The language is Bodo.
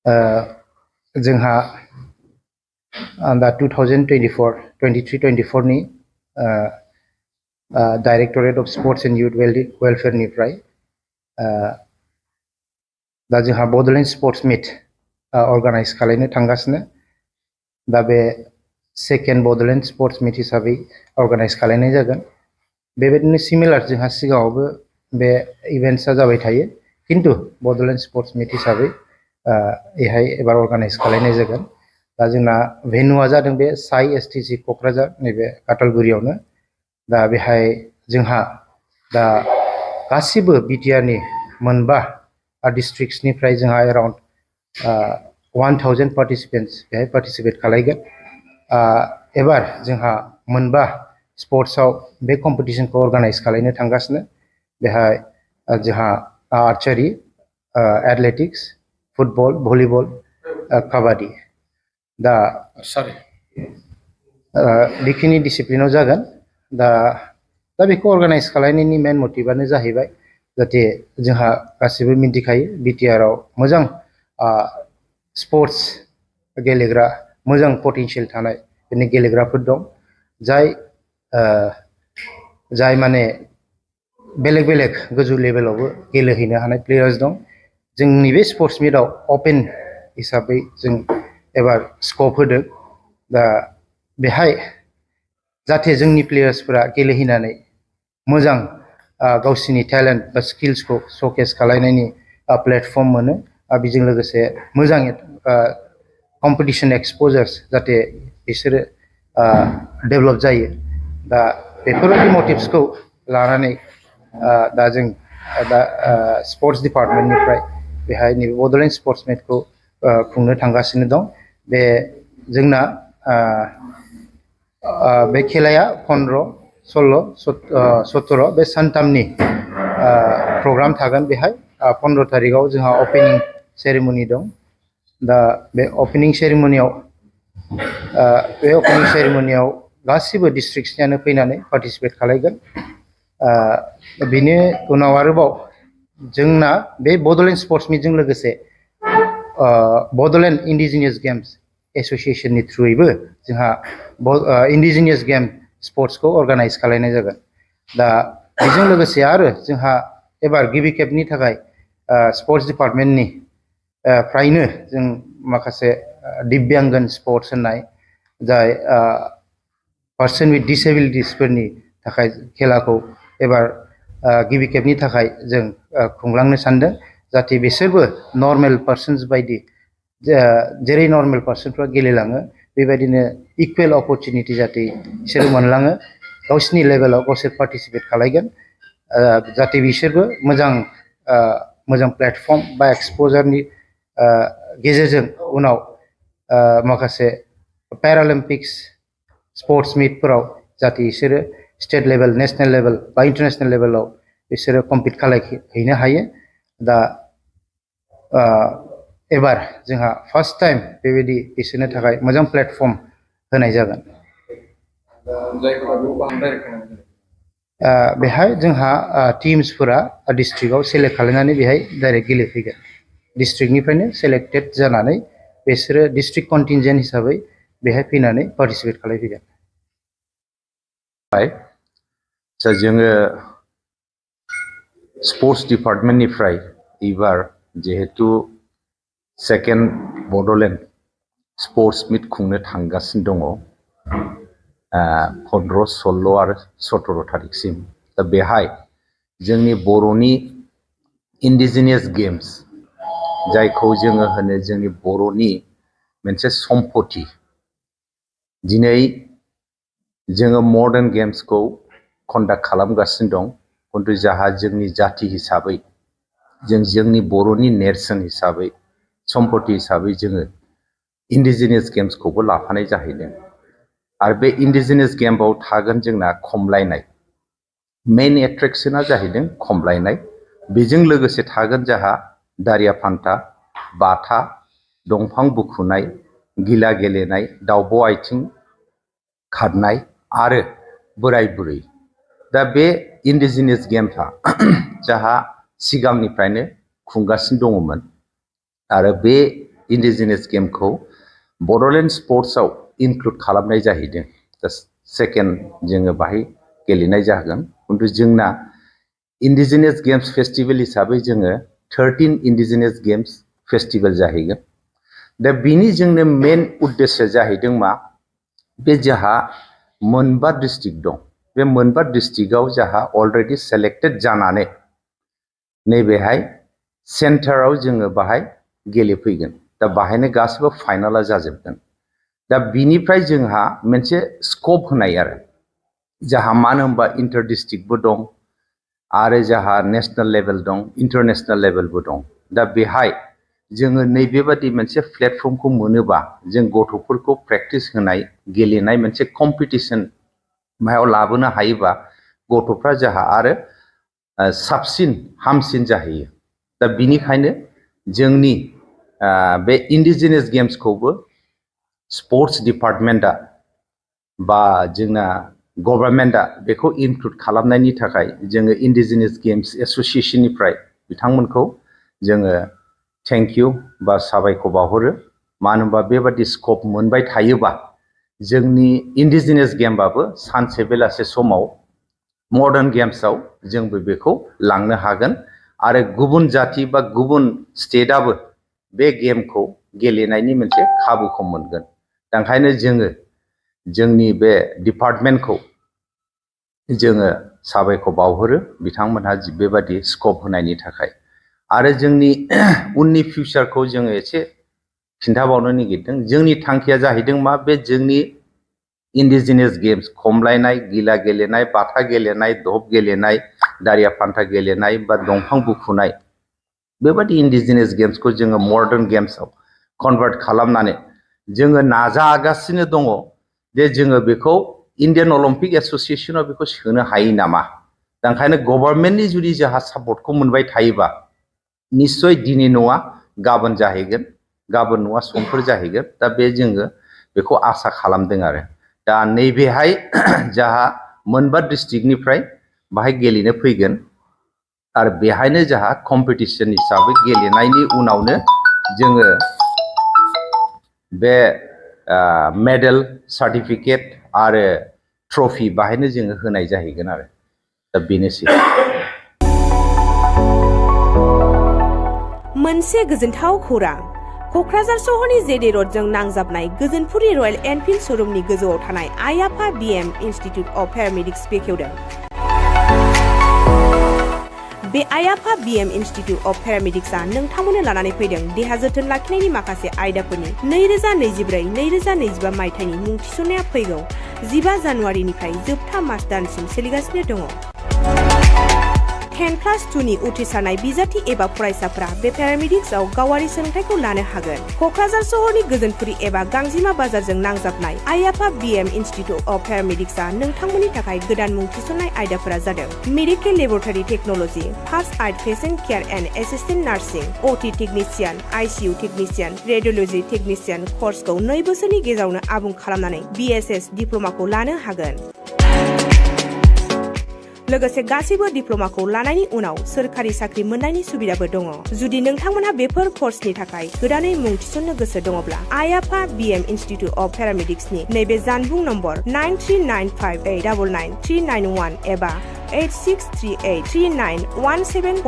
जोंहा दा 2023-24 नि directorate of sports and youth वेलफेयरनिफ्राय दा जोंहा बड'लेण्ड स्पोर्ट्स मीट अर्गानाइज खालामनो थांगासिनो दा बे सेकेंड बड'लेण्ड स्पोर्ट्स मीट हिसाबै अर्गानाइज खालामनाय जागोन बेबायदिनो सिमिलार जोंहा सिगाङावबो बे इवेंट्सआ जाबाय थायो किन्तु बड'लेण्ड स्पोर्ट्स मीट हिसाबै एहाय एबार अर्गानाइज खालामनाय जागोन दा जोंना भेन्यूआ जादों बे साइ एसटिसि क'क्राझार नैबे काटालगुरियावनो दा बेहाय जोंहा दा गासिबो BTR नि मोनबा डिस्ट्रिक्ट्सनिफ्राय जोंहा एराउन्ड 1000 पार्टिसिपेन्ट्स बेहाय पार्टिसिपेट खालामगोन एबार जोंहा मोनबा स्पोर्ट्सआव बे कम्पिटिशनखौ अर्गानाइज खालामनो थांगासिनो बेहाय जोंहा archery athletics football volleyball kabaddi दा बेखिनि डिसिप्लिनाव जागोन दा बेखौ अर्गानाइज खालामनायनि मेन मटिभआनो जाहैबाय जाहाथे जोंहा गासिबो मिन्थिखायो BTR आव मोजां स्पोर्ट्स गेलेग्रा मोजां पटेनशियल थानाय बिनि गेलेग्राफोर दं जाय माने बेलेग बेलेग गोजौ लेभेलावबो गेलेहैनो हानाय प्लेयार्स दं जोंनि बे स्पोर्ट्स मीटआव ओपन हिसाबै जों एबार स्कोप होदों दा बेहाय जाहाथे जोंनि प्लेयार्सफोरा गेलेहैनानै मोजां गावसिनि टेलेन्ट बा स्किल्सखौ श'केस खालामनायनि प्लेटफर्म मोनो बेजों लोगोसे मोजां कम्पिटिशन एक्सपोजार्स जाहाथे बिसोरो डेभेलप जायो दा बेफोरबायदि मटिभ्सखौ लानानै दा जों दा स्पोर्ट्स डिपार्टमेन्टनिफ्राय बेहाय नैबे बड'लेण्ड स्पोर्ट्स मीटखौ खुंनो थांगासिनो दं बे जोंना बे खेलाया 15, 16, 17 बे सानथामनि प्रग्राम थागोन बेहाय 15 तारिखआव जोंहा ओपनिं सेरेमनि दं दा बे ओपनिं सेरेमनियाव गासिबो डिस्ट्रिक्ट्सनियानो फैनानै पार्टिसिपेट खालामगोन बिनि उनाव आरोबाव जोंना बे बड'लेण्ड स्पोर्ट्स मीटजों लोगोसे बड'लेण्ड इन्डिजिनियास गेम्स एस'सिएशननि थ्रुयैबो जोंहा इन्डिजिनियास गेम स्पोर्ट्सखौ अर्गानाइज खालामनाय जागोन दा बेजों लोगोसे आरो जोंहा एबार गिबि खेबनि थाखाय स्पोर्ट्स डिपार्टमेन्टनि फ्रायनो जों माखासे दिव्यांगन स्पोर्ट्स होननाय जाय पार्सन विथ डिसेबिलिटिसफोरनि थाखाय खेलाखौ एबार गिबि खेबनि थाखाय जों खुंलांनो सानदों जाहाथे बिसोरबो नर्मेल पार्सन्स बायदि जेरै नर्मेल पार्सनफ्रा गेलेलाङो बेबायदिनो इकुवेल अपरचुनिटि जाहाथे बिसोरो मोनलाङो गावसिनि लेभेलाव गावसोर पार्टिसिपेट खालामगोन जाहाथे बिसोरबो मोजां प्लेटफर्म बा एक्सप'जारनि गेजेरजों उनाव माखासे पेरालिम्पिक्स स्पोर्ट्स मीटफोराव जाहाथे बिसोरो स्टेट लेभेल नेशनेल लेभेल बा इन्टारनेशनेल लेभेलाव बिसोरो कम्पिट खालामहैनो हायो दा एबार जोंहा फार्स्ट टाइम बेबायदि बिसोरनो थाखाय मोजां प्लेटफर्म होनाय जागोन बेहाय जोंहा टीम्सफोरा डिस्ट्रिक्टआव सेलेक्ट खालामनानै बेहाय डाइरेक्ट गेलेफैगोन डिस्ट्रिक्टनिफ्रायनो सेलेक्टेड जानानै बिसोरो डिस्ट्रिक्ट कन्टिनजेन्ट हिसाबै बेहाय फैनानै पार्टिसिपेट खालामफैगोन जोङो स्पोर्ट्स डिपार्टमेन्टनिफ्राय एबार जिहेतु सेकेन्ड बड'लेण्ड स्पोर्ट्स मीट खुंनो थांगासिनो दङ 15, 16 आरो 17 तारिखसिम दा बेहाय जोंनि बर'नि इन्डिजिनियास गेम्स जायखौ जोङो होनो जोंनि बर'नि मोनसे सम्पति दिनै जोङो मडार्न गेम्सखौ कन्डाक्ट खालामगासिनो दं खिन्थु जाहा जोंनि जाथि हिसाबै जोंनि बर'नि नेरसोन हिसाबै सम्पति हिसाबै जोङो इन्डिजिनियास गेम्सखौबो लाफानाय जाहैदों आरो बे इन्डिजिनियास गेम्सआव थागोन जोंना खमलायनाय मेइन एट्रेक्शना जाहैदों खमलायनाय बेजों लोगोसे थागोन जोंहा दारिया फान्था बाथा दंफां बुखुनाय गिला गेलेनाय दावब' आथिं खारनाय आरो बोराय बुरै दा बे इन्डिजिनियास गेम्सआ जोंहा सिगांनिफ्रायनो खुंगासिनो दङमोन आरो बे इन्डिजिनियास गेमखौ बड'लेण्ड स्पर्ट्सआव इनक्लुड खालामनाय जाहैदों। दा सेकेन्ड जोङो बाहाय गेलेनाय जागोन। खिन्थु जोंना इन्डिजिनियास गेम्स फेस्टिभेल हिसाबै जोङो 13 इन्डिजिनियास गेम्स फेस्टिभेल जाहैगोन। दा बिनि जोंनो मेन उद्देश्य जाहैदों मा, बे जोंहा मोनबा डिस्ट्रिक्ट दं। बे मोनबा डिस्ट्रिक्टआव जोंहा अलरेडि सेलेक्टेड जानानै नैबेहाय सेन्टाराव जोङो बाहाय गेलेफैगोन। दा बाहायनो गासिबो फाइनाला जाजोबगोन। दा बिनिफ्राय जोंहा मोनसे स्कप होनाय आरो जोंहा मानो होनबा इन्टार डिस्ट्रिक्टबो दं आरो जोंहा नेशनेल लेभेल दं, इन्टारनेशनेल लेभेलबो दं। दा बेहाय जोङो नैबेबादि मोनसे प्लेटफर्मखौ मोनोबा जों गथ'फोरखौ प्रेक्टिस होनाय गेलेनाय मोनसे कम्पिटिसन मायाव लाबोनो हायोबा गथ'फ्रा जोंहा आरो साबसिन हामसिन जाहैयो। दा बिनिखायनो जोंनि बे इन्डिजिनियास गेम्सखौबो स्पर्ट्स डिपार्टमेन्टआ बा जोंना गभर्नमेन्टआ बेखौ इनक्लुड खालामनायनि थाखाय जोङो इन्डिजिनियास गेम्स एस'सिएशननिफ्राय बिथांमोनखौ जोङो थेंक इउ बा साबायखर बावहरो। मानो होनबा बेबादि स्कप मोनबाय थायोबा जोंनि इन्डिजिनियास गेमबाबो सानसे बेलासे समाव मडार्न गेम्सआव जोंबो बेखौ लांनो हागोन आरो गुबुन जाति बा गुबुन स्टेटआबो बे गेमखौ गेलेनायनि मोनसे खाबुखौ मोनगोन। दा ओंखायनो जोङो जोंनि बे डिपार्टमेन्टखौ जोङो साबायखर बावहरो बिथांमोनहा बेबादि स्कप होनायनि थाखाय। आरो जोंनि उननि फिउचारखौ जोङो एसे खिन्थाबावनो नागिरदों। जोंनि थांखिया जाहैदों मा, बे जोंनि इन्डिजिनियास गेम्स खमलायनाय, गिला गेलेनाय, बाथा गेलेनाय, धप गेलेनाय, दारिया फान्था गेलेनाय बा दंफां बुखुनाय, बेबादि इन्डिजिनियास गेम्सखौ जोङो मडार्न गेम्सआव कनभार्ट खालामनानै जोङो नाजागासिनो दङ जे जोङो बेखौ इन्डियान अलिम्पिक एस'सिएशनाव बेखौ सोनो हायो नामा। दा ओंखायनो गभर्नमेन्टनि जुदि जोंहा सापर्टखौ मोनबाय थायोबा निस्सय दिनै नङा गाबोन जाहैगोन, गाबोन नङा समफोर जाहैगोन। दा बे जोङो बेखौ आसा खालामदों आरो दा नैबेहाय जोंहा मोनबा डिस्ट्रिक्टनिफ्राय बाहाय गेलेनो फैगोन आरो बेहायनो जोंहा कम्पिटिसन हिसाबै गेलेनायनि उनावनो जोङो बे मेडेल, सार्टिफिकेट आरो ट्रफि बाहायनो जोङो होनाय जाहैगोन आरो दा बेनोसै। मोनसे गोजोनथाव खौरां। क'क्राझार सहरनि जेडे रडजों नांजाबनाय गोजोनपुरि रयेल एनफिल्ड श'रुमनि गोजौआव थानाय आइ आफा बिएम इनस्टिट्युट अफ पेरामेडिक्स बेखेवदों। बे आइ आफा बिएम इनस्टिट्युट अफ पेरामेडिक्सआ नोंथांमोननो लानानै फैदों देहा जोथोन लाखिनायनि माखासे आयदाफोरनि 2024-2025 मायथाइनि मुं थिसननाया फैगौ 15 जानुवारिनिफ्राय जोबथा मार्च दानसिम सोलिगासिनो दङ। 10+2नि उथ्रिसारनाय बिजाथि एबा फरायसाफोरा बे पेरामेडिक्सआव गावारि सोलोंथाइखौ लानो हागोन। क'क्राझार सहरनि गोजोनपुरि एबा गांजिमा बाजारजों नांजाबनाय आइ आफा बिएम इनस्टिट्युट अफ पेरामेडिक्सआ नोंथांमोननि थाखाय गोदान मुं थिसननाय आयदाफोरा जादों medical laboratory technology, first aid patient care and assistant nursing, OT technician, ICU technician, radiology technician कर्सखौ 2 बोसोरनि गेजेरावनो आबुं खालामनानै बिएसएस डिप्ल'माखौ लानो हागोन। लोगोसे गासैबो डिप्ल'माखौ लानायनि उनाव सोरखारि साख्रि मोननायनि सुबिदाबो दङ। जुदि नोंथांमोनहा बेफोर कर्सनि थाखाय गोदानै मुं थिसननो गोसो दङब्ला आइ आफा बिएम इनस्टिट्युट अफ पेरामेडिक्सनि नैबे जानबुं नम्बर 9395899391 एबा 86383917